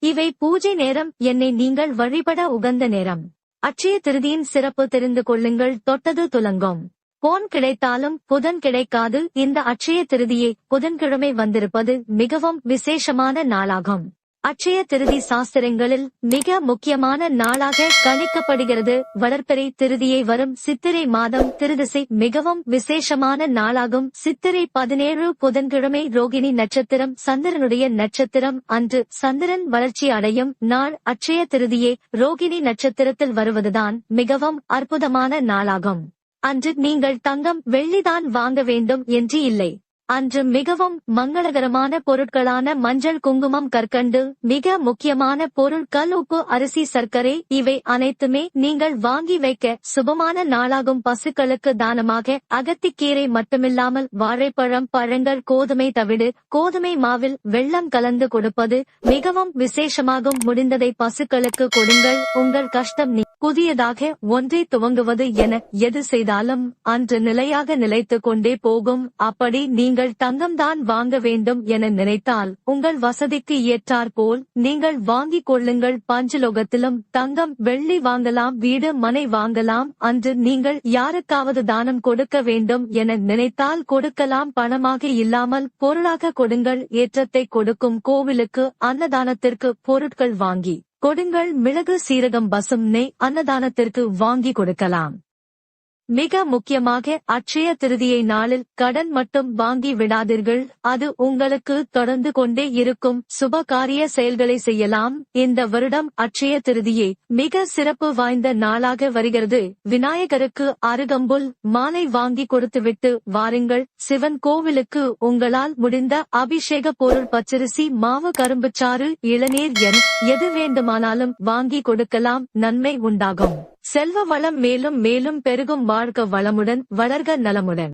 இவை பூஜை நேரம். என்னை நீங்கள் வழிபட உகந்த நேரம். அட்சய திருதியின் சிறப்பு தெரிந்து கொள்ளுங்கள். தொட்டது துலங்கும். பொன் கிடைத்தாலும் புதன் கிடைக்காது. இந்த அட்சய திருதியை புதன்கிழமை வந்திருப்பது மிகவும் விசேஷமான நாளாகும். அட்சய திருதி சாஸ்திரங்களில் மிக முக்கியமான நாளாக கணிக்கப்படுகிறது. வளர்பிறை திருதியை வரும் சித்திரை மாதம் திருதிசை மிகவும் விசேஷமான நாளாகும். சித்திரை 17 புதன்கிழமை ரோகிணி நட்சத்திரம் சந்திரனுடைய நட்சத்திரம். அன்று சந்திரன் வளர்ச்சி அடையும் நாள் அட்சய திருதியே ரோகிணி நட்சத்திரத்தில் வருவதுதான் மிகவும் அற்புதமான நாளாகும். அன்று நீங்கள் தங்கம் வெள்ளிதான் வாங்க வேண்டும் என்று இல்லை. அன்று மிகவும் மங்களகரமான பொருட்களான மஞ்சள் குங்குமம் கற்கண்டு மிக முக்கியமான பொருள் கல் உப்பு அரிசி சர்க்கரை இவை அனைத்துமே நீங்கள் வாங்கி வைக்க சுபமான நாளாகும். பசுக்களுக்கு தானமாக அகத்திக்கீரை மட்டுமில்லாமல் வாழைப்பழம் பழங்கள் கோதுமை தவிடு கோதுமை மாவில் வெல்லம் கலந்து கொடுப்பது மிகவும் விசேஷமாகும். முடிந்ததை பசுக்களுக்கு கொடுங்கள். உங்கள் கஷ்டம் புதியதாக ஒன்றை துவங்குவது என எது செய்தாலும் அன்று நிலையாக நிலைத்துக் கொண்டே போகும். அப்படி நீங்கள் தங்கம்தான் வாங்க வேண்டும் என நினைத்தால் உங்கள் வசதிக்கு ஏற்றாற்போல் நீங்கள் வாங்கிக் கொள்ளுங்கள். பஞ்சலோகத்திலும் தங்கம் வெள்ளி வாங்கலாம். வீடு மனை வாங்கலாம். அன்று நீங்கள் யாருக்காவது தானம் கொடுக்க வேண்டும் என நினைத்தால் கொடுக்கலாம். பணமாக இல்லாமல் பொருளாக கொடுங்கள். ஏற்றத்தை கொடுக்கும். கோவிலுக்கு அன்னதானத்திற்கு பொருட்கள் வாங்கி கொடுங்கள். மிளகு சீரகம் பசும் நெய் அன்னதானத்திற்கு வாங்கி கொடுக்கலாம். மிக முக்கியமாக அட்சய திருதியை நாளில் கடன் மட்டும் வாங்கி விடாதீர்கள். அது உங்களுக்கு தொடர்ந்து கொண்டே இருக்கும். சுப காரிய செயல்களை செய்யலாம். இந்த வருடம் அட்சய திருதியை மிக சிறப்பு வாய்ந்த நாளாக வருகிறது. விநாயகருக்கு அருகம்புல் மாலை வாங்கி கொடுத்துவிட்டு வாருங்கள். சிவன் கோவிலுக்கு உங்களால் முடிந்த அபிஷேக பொருள் பச்சரிசி மாவு கரும்புச்சாறு இளநீர் என எது வேண்டுமானாலும் வாங்கி கொடுக்கலாம். நன்மை உண்டாகும். செல்வ வளம் மேலும் மேலும் பெருகும். வாழ்க வளமுடன் வளர்க நலமுடன்.